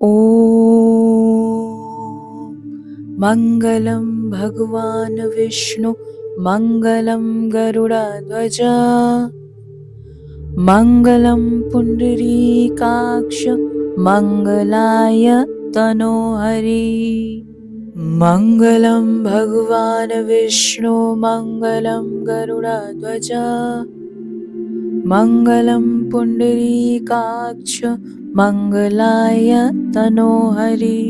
ॐ मङ्गलं भगवान् विष्णु मङ्गलं गरुडध्वज मङ्गलं पुण्डरीकाक्ष मङ्गलाय तनोहरि मङ्गलं भगवान् विष्णु मङ्गलं गरुडध्वज मङ्गलं पुण्डरीकाक्ष मङ्गलाय तनोहरि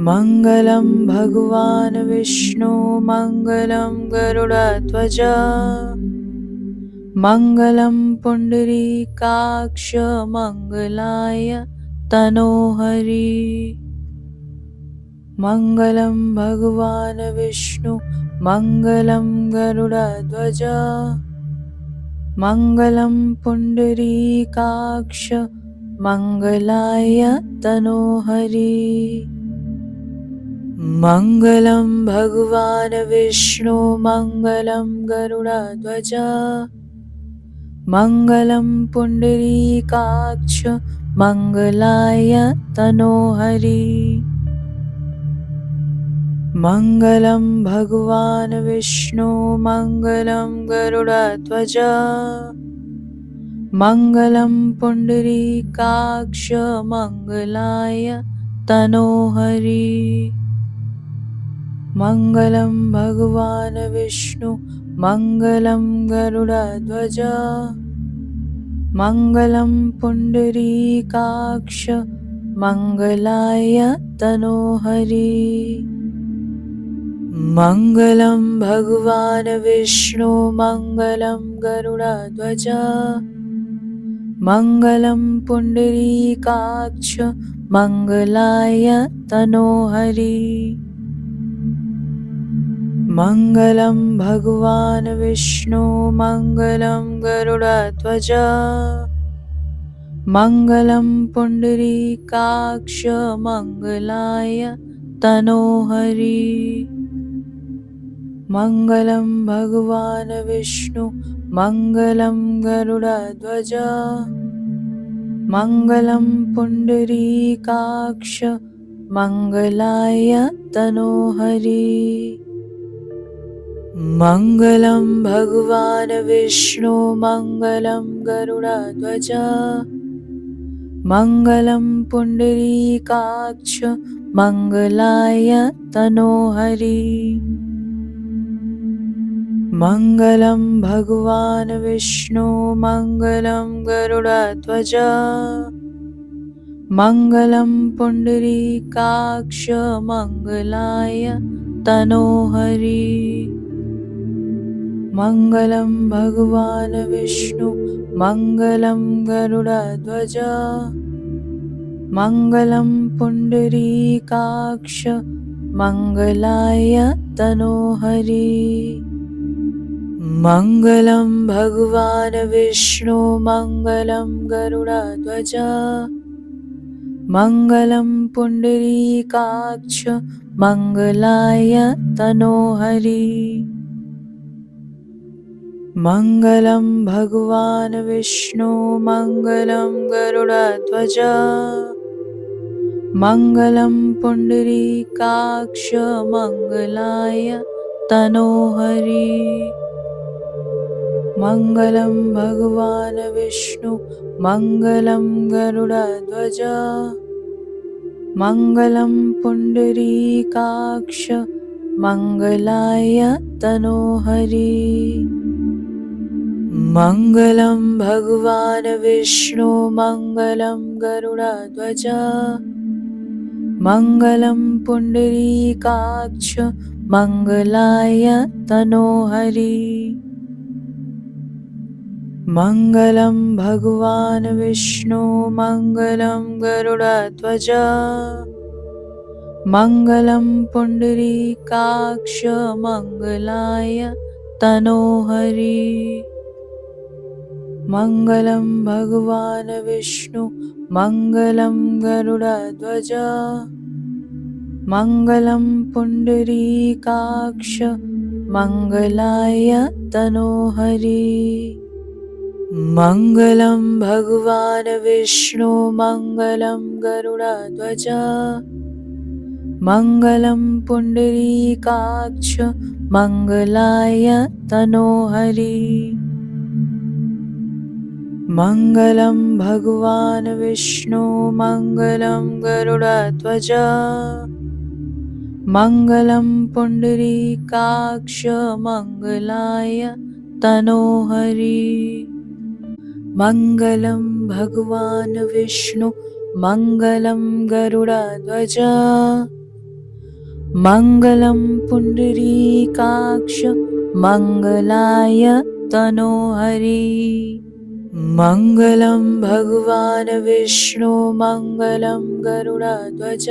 मङ्गलं भगवान् विष्णु मङ्गलं गरुडध्वज मङ्गलं पुण्डरीकाक्ष मङ्गलाय तनोहरि मङ्गलं भगवान् विष्णु मङ्गलं गरुडध्वज मङ्गलं पुण्डरीकाक्ष मङ्गलाय तनोहरि मङ्गलं भगवान् विष्णु मङ्गलं गरुडध्वज मङ्गलं पुण्डरीकाक्ष मङ्गलाय तनोहरि मङ्गलं भगवान् विष्णु मङ्गलं गरुडध्वज मङ्गलं पुण्डरीकाक्ष मङ्गलाय तनोहरि मङ्गलं भगवान् विष्णु मङ्गलं गरुडध्वज मङ्गलं पुण्डरीकाक्ष मङ्गलाय तनोहरि मङ्गलं भगवान् विष्णु मङ्गलं गरुडध्वज मङ्गलं पुण्डरीकाक्ष मङ्गलाय तनोहरि मङ्गलं भगवान् विष्णु मङ्गलं गरुडध्वज मङ्गलं पुण्डरीकाक्ष मङ्गलाय तनोहरि मङ्गलं भगवान् विष्णु मङ्गलं गरुडध्वज मङ्गलं पुण्डरीकाक्ष मङ्गलाय तनोहरि मङ्गलं भगवान् विष्णु मङ्गलं गरुडध्वज मङ्गलं पुण्डरीकाक्ष मङ्गलाय तनोहरि मङ्गलं भगवान् विष्णु मङ्गलं गरुडध्वज मङ्गलं पुण्डरीकाक्ष मङ्गलाय तनोहरि मङ्गलं भगवान् विष्णु मङ्गलं गरुडध्वज मङ्गलं पुण्डरीकाक्ष मङ्गलाय तनोहरि मङ्गलं भगवान् विष्णु मङ्गलं गरुडध्वज मङ्गलं पुण्डरीकाक्ष मङ्गलाय तनोहरि मङ्गलं भगवान् विष्णु मङ्गलं गरुडध्वज मङ्गलं पुण्डरीकाक्ष मङ्गलाय तनोहरि मङ्गलं भगवान् विष्णु मङ्गलं गरुडध्वज मङ्गलं पुण्डरीकाक्ष मङ्गलाय तनोहरि मङ्गलं भगवान् विष्णु मङ्गलं गरुडध्वज मङ्गलं पुण्डरीकाक्ष मङ्गलाय तनोहरि मङ्गलं भगवान् विष्णु मङ्गलं गरुडध्वज मङ्गलं पुण्डरीकाक्ष मङ्गलाय तनोहरि मङ्गलं भगवान् विष्णु मङ्गलं गरुडध्वज मङ्गलं पुण्डरीकाक्ष मङ्गलाय तनोहरि मङ्गलं भगवान् विष्णु मङ्गलं गरुडध्वज मङ्गलं पुण्डरीकाक्ष मङ्गलाय तनोहरि मङ्गलं भगवान् विष्णु मङ्गलं गरुडध्वज मङ्गलं पुण्डरीकाक्ष मङ्गलाय तनोहरि मङ्गलं भगवान् विष्णु मङ्गलं गरुडध्वज मङ्गलं पुण्डरीकाक्ष मङ्गलाय तनोहरि मङ्गलं भगवान् विष्णु मङ्गलं गरुडध्वज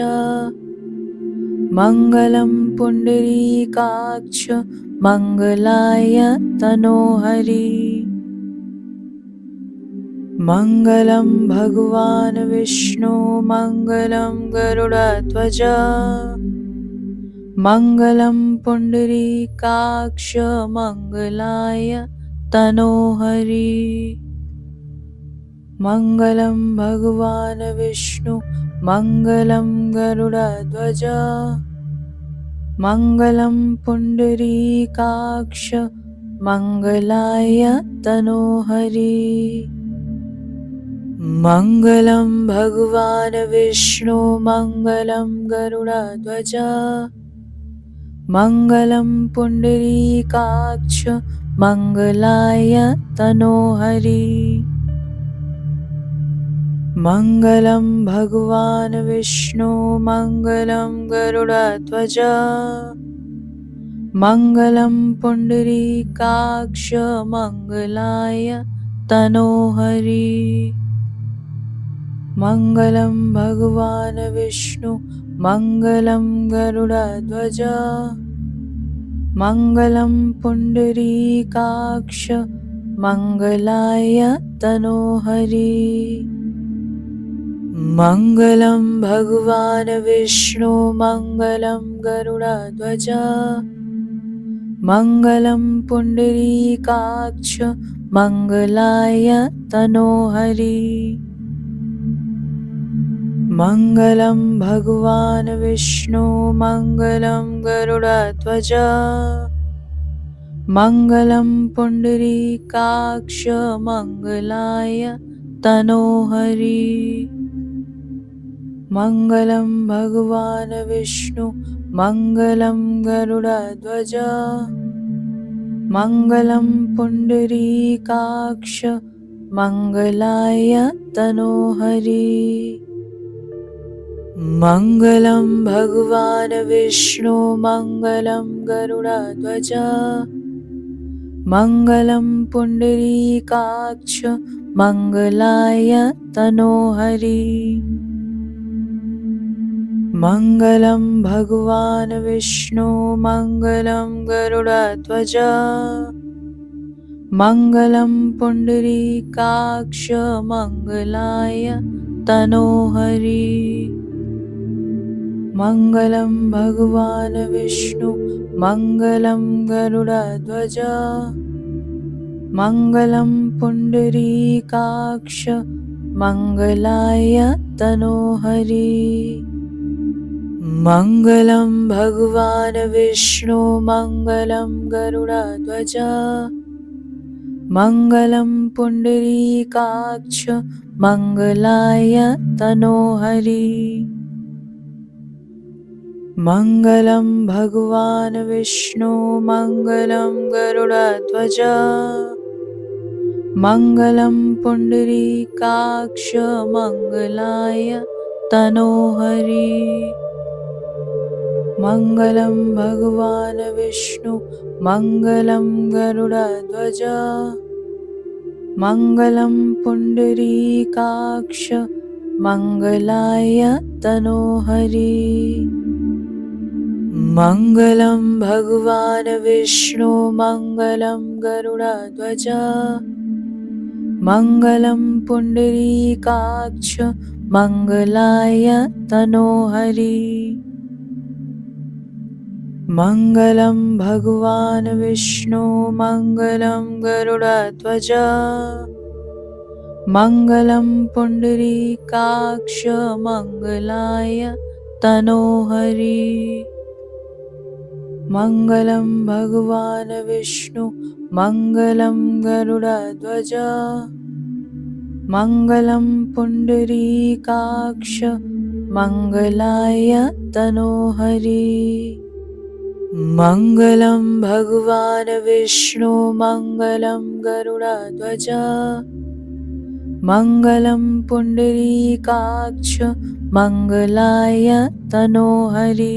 मङ्गलं पुण्डरीकाक्ष मङ्गलाय तनोहरि मङ्गलं भगवान् विष्णु मङ्गलं गरुडध्वज मङ्गलं पुण्डरीकाक्ष मङ्गलाय तनोहरि मङ्गलं भगवान् विष्णु मङ्गलं गरुडध्वज मङ्गलं पुण्डरीकाक्ष मङ्गलाय तनोहरि मङ्गलं भगवान् विष्णु मङ्गलं गरुडध्वज मङ्गलं पुण्डरीकाक्ष मङ्गलाय तनोहरि मङ्गलं भगवान् विष्णु मङ्गलं गरुडध्वज मङ्गलं पुण्डरीकाक्ष मङ्गलाय तनोहरि मङ्गलं भगवान् विष्णु मङ्गलं गरुडध्वज मङ्गलं पुण्डरीकाक्ष मङ्गलाय तनोहरि मङ्गलं भगवान् विष्णु मङ्गलं गरुडध्वज मङ्गलं पुण्डरीकाक्ष मङ्गलाय तनोहरि मङ्गलं भगवान् विष्णु मङ्गलं गरुडध्वज मङ्गलं पुण्डरीकाक्ष मङ्गलाय तनोहरि मङ्गलं भगवान् विष्णु मङ्गलं गरुडध्वज मङ्गलं पुण्डरीकाक्ष मङ्गलाय तनोहरि मङ्गलं भगवान् विष्णु मङ्गलं गरुडध्वज मङ्गलं पुण्डरीकाक्ष मङ्गलाय तनोहरि मङ्गलं भगवान् विष्णु मङ्गलं गरुडध्वज मङ्गलं पुण्डरीकाक्ष मङ्गलाय तनोहरि मङ्गलं भगवान् विष्णु मङ्गलं गरुडध्वज मङ्गलं पुण्डरीकाक्ष मङ्गलाय तनोहरि मङ्गलं भगवान् विष्णु मङ्गलं गरुडध्वज मङ्गलं पुण्डरीकाक्ष मङ्गलाय तनोहरि मङ्गलं भगवान् विष्णु मङ्गलं गरुडध्वज मङ्गलं पुण्डरीकाक्ष मङ्गलाय तनोहरि मङ्गलं भगवान् विष्णु मङ्गलं गरुडध्वज मङ्गलं पुण्डरीकाक्ष मङ्गलाय तनोहरि मङ्गलं भगवान् विष्णु मङ्गलं गरुडध्वज मङ्गलं पुण्डरीकाक्ष मङ्गलाय तनोहरि मङ्गलं भगवान् विष्णु मङ्गलं गरुडध्वज मङ्गलं पुण्डरीकाक्ष मङ्गलाय तनोहरि। मङ्गलं भगवान् विष्णु मङ्गलं गरुडध्वज मङ्गलं पुण्डरीकाक्ष मङ्गलाय तनोहरि। मङ्गलं भगवान् विष्णु मङ्गलं गरुडध्वज मङ्गलं पुण्डरीकाक्ष मङ्गलाय तनोहरि।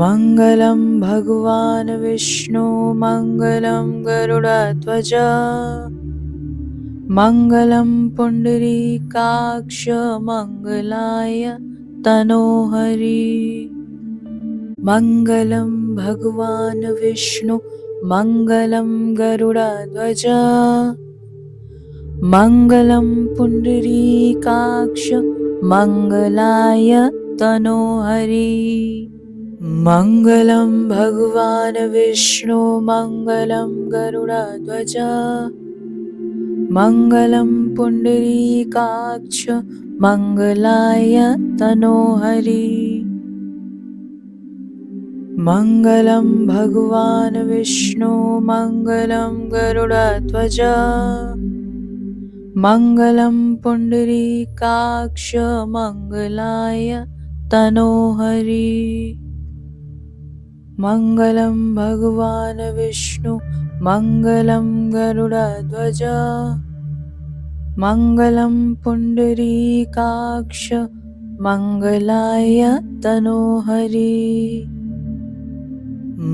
मङ्गलं भगवान् विष्णु मङ्गलं गरुडध्वज मङ्गलं पुण्डरीकाक्ष मङ्गलाय तनोहरि। मङ्गलं भगवान् विष्णु मङ्गलं गरुडध्वज मङ्गलं पुण्डरीकाक्ष मङ्गलाय तनोहरि। मङ्गलं भगवान् विष्णु मङ्गलं गरुडध्वज मङ्गलं पुण्डरीकाक्ष मङ्गलाय तनोहरि। मङ्गलं भगवान् विष्णु मङ्गलं गरुडध्वज मङ्गलं पुण्डरीकाक्ष मङ्गलाय तनोहरि। मङ्गलं भगवान् विष्णु मङ्गलं गरुडध्वज मङ्गलं पुण्डरीकाक्ष मङ्गलाय तनोहरि।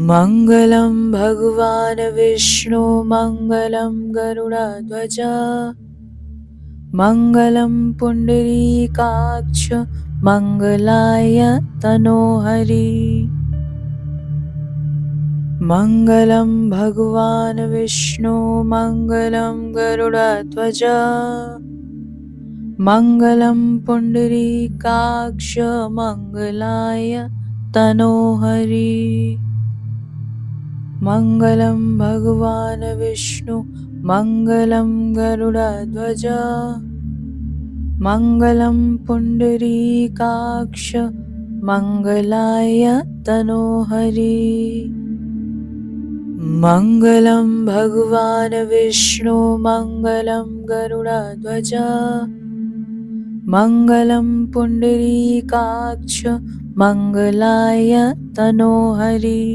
मङ्गलं भगवान् विष्णु मङ्गलं गरुडध्वज मङ्गलं पुण्डरीकाक्ष मङ्गलाय तनोहरि। मङ्गलं भगवान् विष्णु मङ्गलं गरुडध्वज मङ्गलं पुण्डरीकाक्ष मङ्गलाय तनोहरि। मङ्गलं भगवान् विष्णु मङ्गलं गरुडध्वज मङ्गलं पुण्डरीकाक्ष मङ्गलाय तनोहरि। मङ्गलं भगवान् विष्णु मङ्गलं गरुडध्वज मङ्गलं पुण्डरीकाक्ष मङ्गलाय तनोहरि।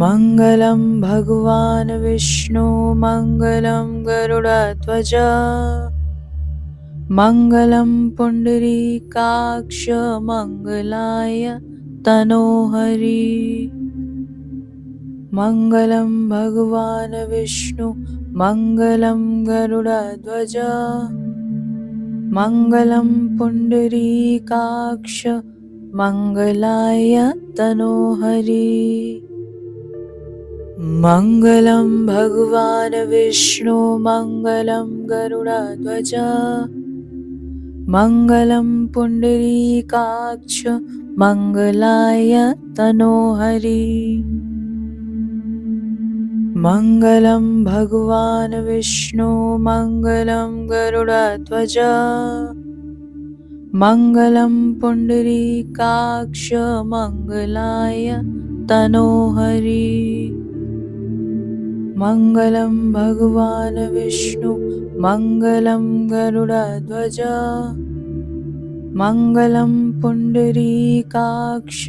मङ्गलं भगवान् विष्णु मङ्गलं गरुडध्वज मङ्गलं पुण्डरीकाक्ष मङ्गलाय तनोहरि। मङ्गलं भगवान् विष्णु मङ्गलं गरुडध्वज मङ्गलं पुण्डरीकाक्ष मङ्गलाय तनोहरि। मङ्गलं भगवान् विष्णु मङ्गलं गरुडध्वज मङ्गलं पुण्डरीकाक्ष मङ्गलाय तनोहरि। मङ्गलं भगवान् विष्णु मङ्गलं गरुडध्वज मङ्गलं पुण्डरीकाक्ष मङ्गलाय तनोहरि। मङ्गलं भगवान् विष्णु मङ्गलं गरुडध्वज मङ्गलं पुण्डरीकाक्ष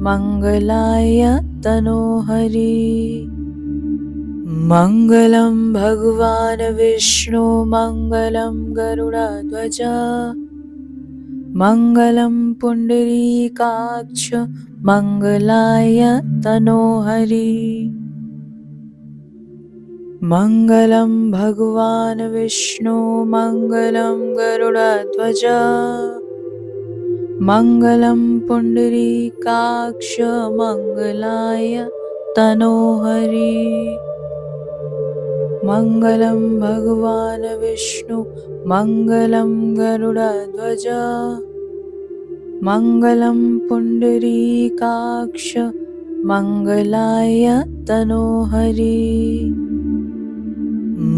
मङ्गलाय तनोहरि। मङ्गलं भगवान् विष्णु मङ्गलं गरुडध्वज मङ्गलं पुण्डरीकाक्ष मङ्गलाय तनोहरि। मङ्गलं भगवान् विष्णु मङ्गलं गरुडध्वज मङ्गलं पुण्डरीकाक्ष मङ्गलाय तनोहरि। मङ्गलं भगवान् विष्णु मङ्गलं गरुडध्वज मङ्गलं पुण्डरीकाक्ष मङ्गलाय तनोहरि।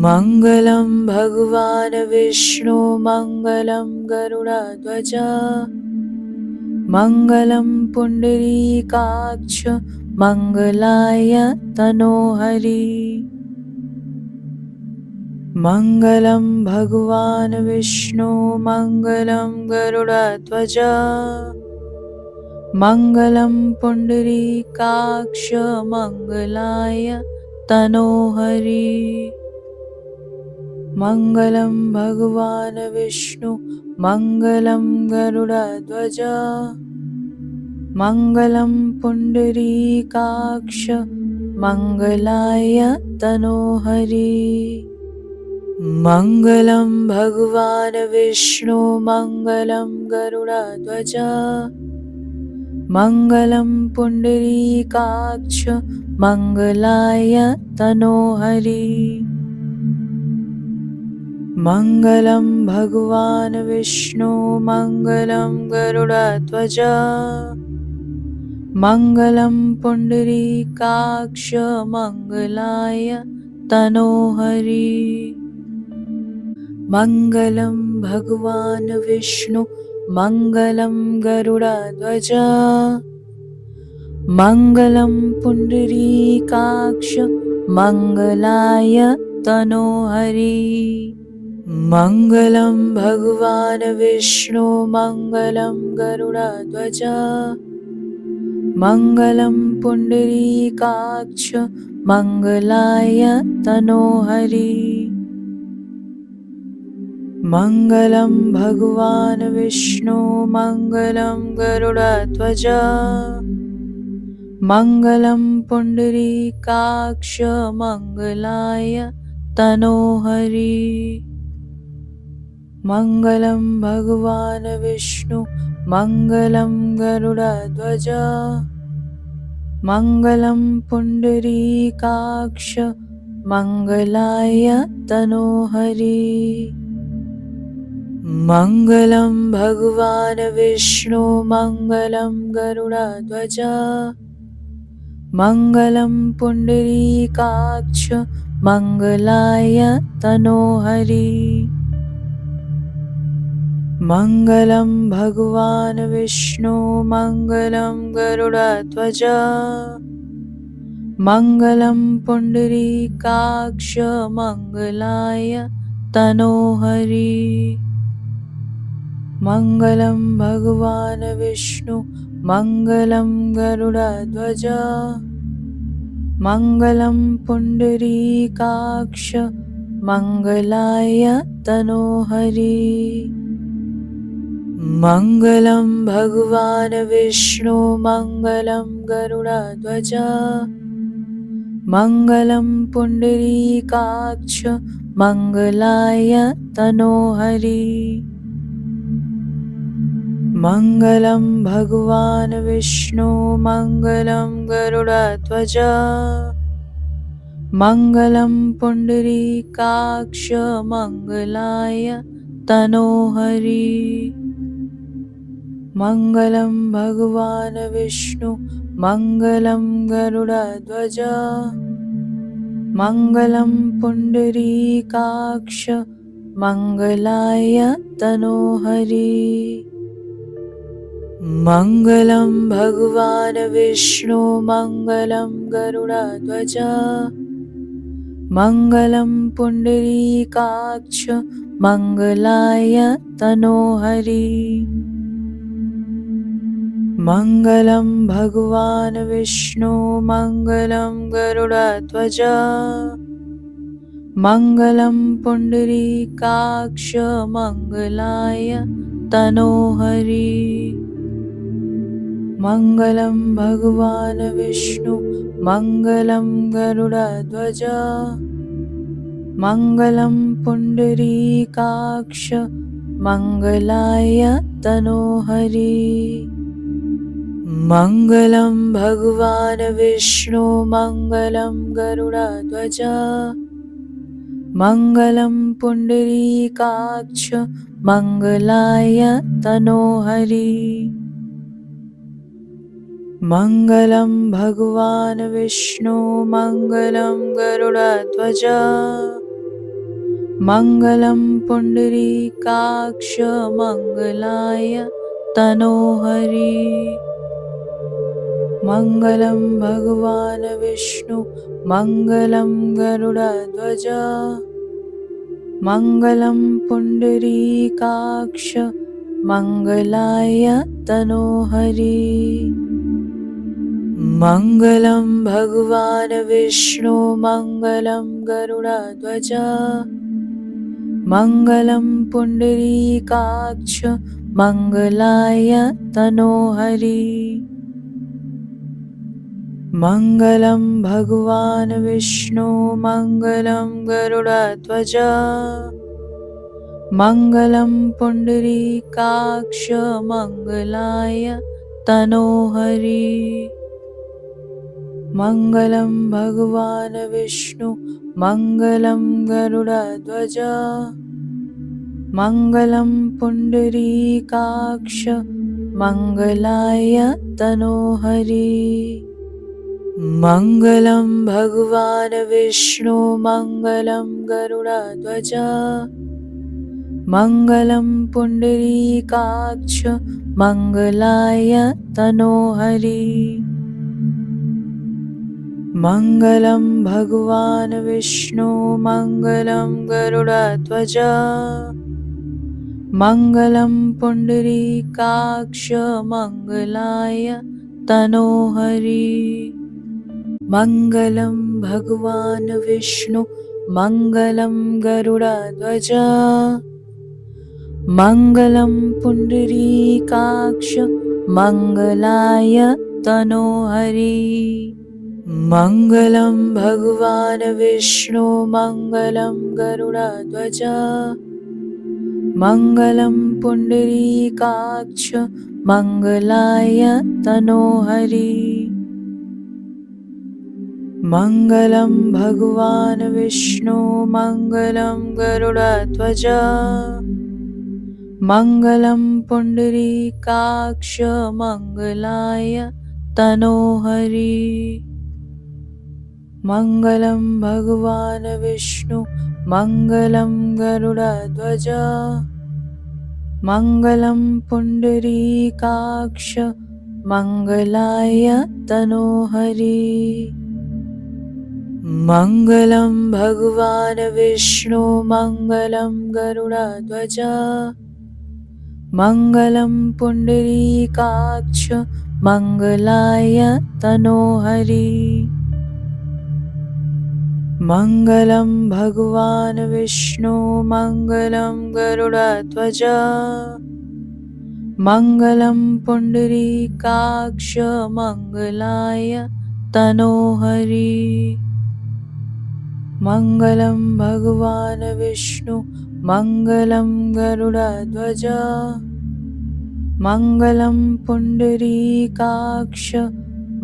मङ्गलं भगवान् विष्णु मङ्गलं गरुडध्वज मङ्गलं पुण्डरीकाक्ष मङ्गलाय तनोहरि मङ्गलं भगवान् विष्णु मङ्गलं गरुडध्वज मङ्गलं पुण्डरीकाक्ष मङ्गलाय तनोहरि मङ्गलं भगवान् विष्णु मङ्गलं गरुडध्वज मङ्गलं पुण्डरीकाक्ष मङ्गलाय तनोहरि मङ्गलं भगवान् विष्णु मङ्गलं गरुडध्वज मङ्गलं पुण्डरीकाक्ष मङ्गलाय तनोहरि मङ्गलं भगवान् विष्णु मङ्गलं गरुडध्वज मङ्गलं पुण्डरीकाक्ष मङ्गलाय तनोहरि मङ्गलं भगवान् विष्णु मङ्गलं गरुडध्वज मङ्गलं पुण्डरीकाक्ष मङ्गलाय तनोहरि मङ्गलं भगवान् विष्णु मङ्गलं गरुडध्वज मङ्गलं पुण्डरीकाक्ष मङ्गलाय तनोहरि मङ्गलं भगवान् विष्णु मङ्गलं गरुडध्वज मङ्गलं पुण्डरीकाक्ष मङ्गलाय तनोहरि मङ्गलं भगवान् विष्णु मङ्गलं गरुडध्वज मङ्गलं पुण्डरीकाक्ष मङ्गलाय तनोहरि मङ्गलं भगवान् विष्णु मङ्गलं गरुडध्वज मङ्गलं पुण्डरीकाक्ष मङ्गलाय तनोहरि मङ्गलं भगवान् विष्णु मङ्गलं गरुडध्वज मङ्गलं पुण्डरीकाक्ष मङ्गलाय तनोहरि मङ्गलं भगवान् विष्णु मङ्गलं गरुडध्वज मङ्गलं पुण्डरीकाक्ष मङ्गलाय तनोहरि मङ्गलं भगवान् विष्णु मङ्गलं गरुडध्वज मङ्गलं पुण्डरीकाक्ष मङ्गलाय तनोहरि मङ्गलं भगवान् विष्णु मङ्गलं गरुडध्वज मङ्गलं पुण्डरीकाक्ष मङ्गलाय तनोहरि मङ्गलं भगवान् विष्णु मङ्गलं गरुडध्वज मङ्गलं पुण्डरीकाक्ष मङ्गलाय तनोहरि मङ्गलं भगवान् विष्णु मङ्गलं गरुडध्वज मङ्गलं पुण्डरीकाक्ष मङ्गलाय तनोहरि मङ्गलं भगवान् विष्णु मङ्गलं गरुडध्वज मङ्गलं पुण्डरीकाक्ष मङ्गलाय तनोहरि मङ्गलं भगवान् विष्णु मङ्गलं गरुडध्वज मङ्गलं पुण्डरीकाक्ष मङ्गलाय तनोहरि मङ्गलं भगवान् विष्णु मङ्गलं गरुडध्वज मङ्गलं पुण्डरीकाक्ष मङ्गलाय तनोहरि मङ्गलं भगवान् विष्णु मङ्गलं गरुडध्वज मङ्गलं पुण्डरीकाक्ष मङ्गलाय तनोहरि मङ्गलं भगवान् विष्णु मङ्गलं गरुडध्वज मङ्गलं पुण्डरीकाक्ष मङ्गलाय तनोहरि मङ्गलं भगवान् विष्णु मङ्गलं गरुडध्वज मङ्गलं पुण्डरीकाक्ष मङ्गलाय तनोहरि मङ्गलं भगवान् विष्णु मङ्गलं गरुडध्वज मङ्गलं पुण्डरीकाक्ष मङ्गलाय तनोहरि मङ्गलं भगवान् विष्णु मङ्गलं गरुडध्वज मङ्गलं पुण्डरीकाक्ष मङ्गलाय तनोहरि मङ्गलं भगवान् विष्णु मङ्गलं गरुडध्वज मङ्गलं पुण्डरीकाक्ष मङ्गलाय तनोहरि मङ्गलं भगवान् विष्णु मङ्गलं गरुडध्वज मङ्गलं पुण्डरीकाक्ष मङ्गलाय तनोहरि मङ्गलं भगवान् विष्णु मङ्गलं गरुडध्वज मङ्गलं पुण्डरीकाक्ष मङ्गलाय तनोहरि मङ्गलं भगवान् विष्णु मङ्गलं गरुडध्वज मङ्गलं पुण्डरीकाक्ष मङ्गलाय तनोहरि मङ्गलं भगवान् विष्णु मङ्गलं गरुडध्वज मङ्गलं पुण्डरीकाक्ष मङ्गलाय तनोहरि मङ्गलं भगवान् विष्णु मङ्गलं गरुडध्वज मङ्गलं पुण्डरीकाक्ष मङ्गलाय तनोहरि मङ्गलं भगवान् विष्णु मङ्गलं गरुडध्वज मङ्गलं पुण्डरीकाक्ष मङ्गलाय तनोहरि मङ्गलं भगवान् विष्णु मङ्गलं गरुडध्वज मङ्गलं पुण्डरीकाक्ष मङ्गलाय तनोहरि मङ्गलं भगवान् विष्णु मङ्गलं गरुडध्वज मङ्गलं पुण्डरीकाक्ष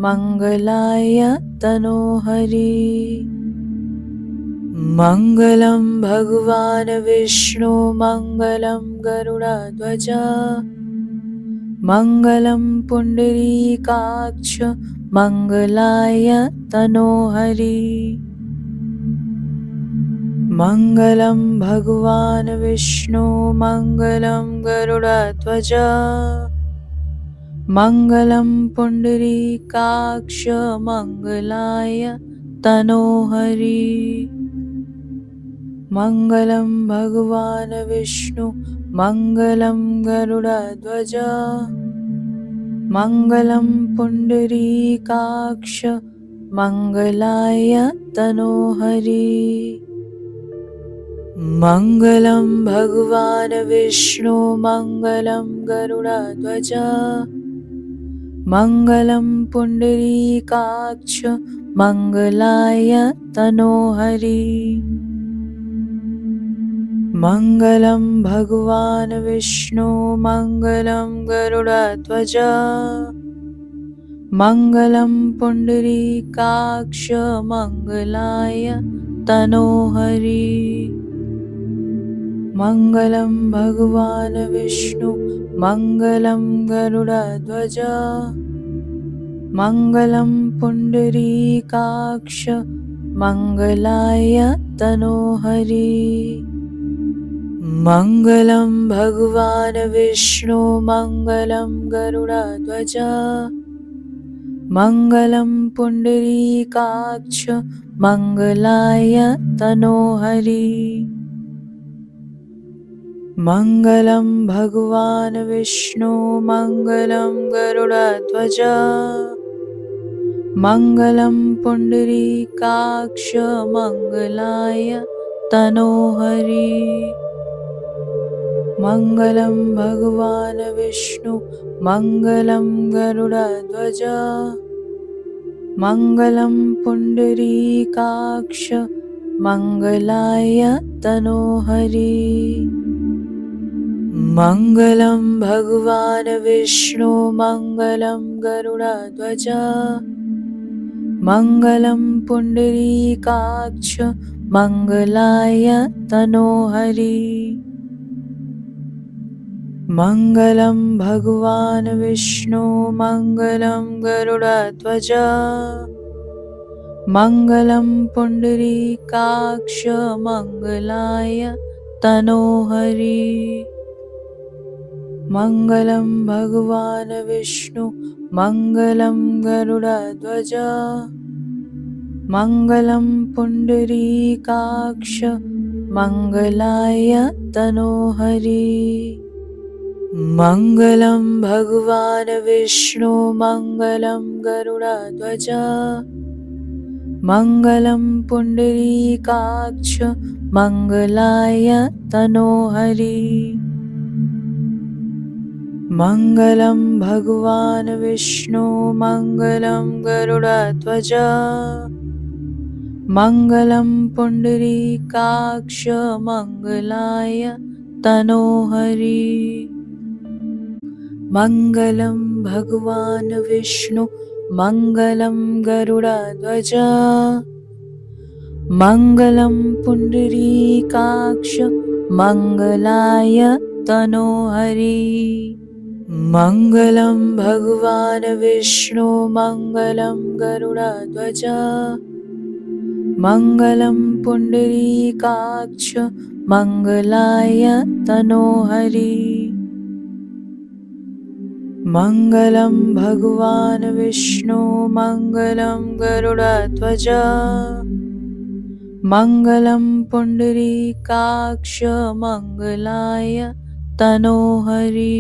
मङ्गलाय तनोहरि मङ्गलं भगवान् विष्णु मङ्गलं गरुडध्वज मङ्गलं पुण्डरीकाक्ष मङ्गलाय तनोहरि मङ्गलं भगवान् विष्णु मङ्गलं गरुडध्वज मङ्गलं पुण्डरीकाक्ष मङ्गलाय तनोहरि मङ्गलं भगवान् विष्णु मङ्गलं गरुडध्वज मङ्गलं पुण्डरीकाक्ष मङ्गलाय तनोहरि मङ्गलं भगवान् विष्णु मङ्गलं गरुडध्वज मङ्गलं पुण्डरीकाक्ष मङ्गलाय तनोहरि मङ्गलं भगवान् विष्णु मङ्गलं गरुडध्वज मङ्गलं पुण्डरीकाक्ष मङ्गलाय तनोहरि मङ्गलं भगवान् विष्णु मङ्गलं गरुडध्वज मङ्गलं पुण्डरीकाक्ष मङ्गलाय तनोहरि मङ्गलं भगवान् विष्णु मङ्गलं गरुडध्वज मङ्गलं पुण्डरीकाक्ष मङ्गलाय तनोहरि मङ्गलं भगवान् विष्णु मङ्गलं गरुडध्वज मङ्गलं पुण्डरीकाक्ष मङ्गलाय तनोहरि मङ्गलं भगवान् विष्णु मङ्गलं गरुडध्वज मङ्गलं पुण्डरीकाक्ष मङ्गलाय तनोहरि मङ्गलं भगवान् विष्णु मङ्गलं गरुडध्वज मङ्गलं पुण्डरीकाक्ष मङ्गलाय तनोहरि मङ्गलं भगवान् विष्णु मङ्गलं गरुडध्वज मङ्गलं पुण्डरीकाक्ष मङ्गलाय तनोहरि मङ्गलं भगवान् विष्णु मङ्गलं गरुडध्वज मङ्गलं पुण्डरीकाक्ष मङ्गलाय तनोहरि मङ्गलं भगवान् विष्णु मङ्गलं गरुडध्वज मङ्गलं पुण्डरीकाक्ष मङ्गलाय तनोहरि मङ्गलं भगवान् विष्णु मङ्गलं गरुडध्वज मङ्गलं पुण्डरीकाक्ष मङ्गलाय तनोहरि मङ्गलं भगवान् विष्णु मङ्गलं गरुडध्वज मङ्गलं पुण्डरीकाक्ष मङ्गलाय तनोहरि मङ्गलं भगवान् विष्णु मङ्गलं गरुडध्वज मङ्गलं पुण्डरीकाक्ष मङ्गलाय तनोहरि मङ्गलं भगवान् विष्णु मङ्गलं गरुडध्वज मङ्गलं पुण्डरीकाक्ष मङ्गलाय तनोहरि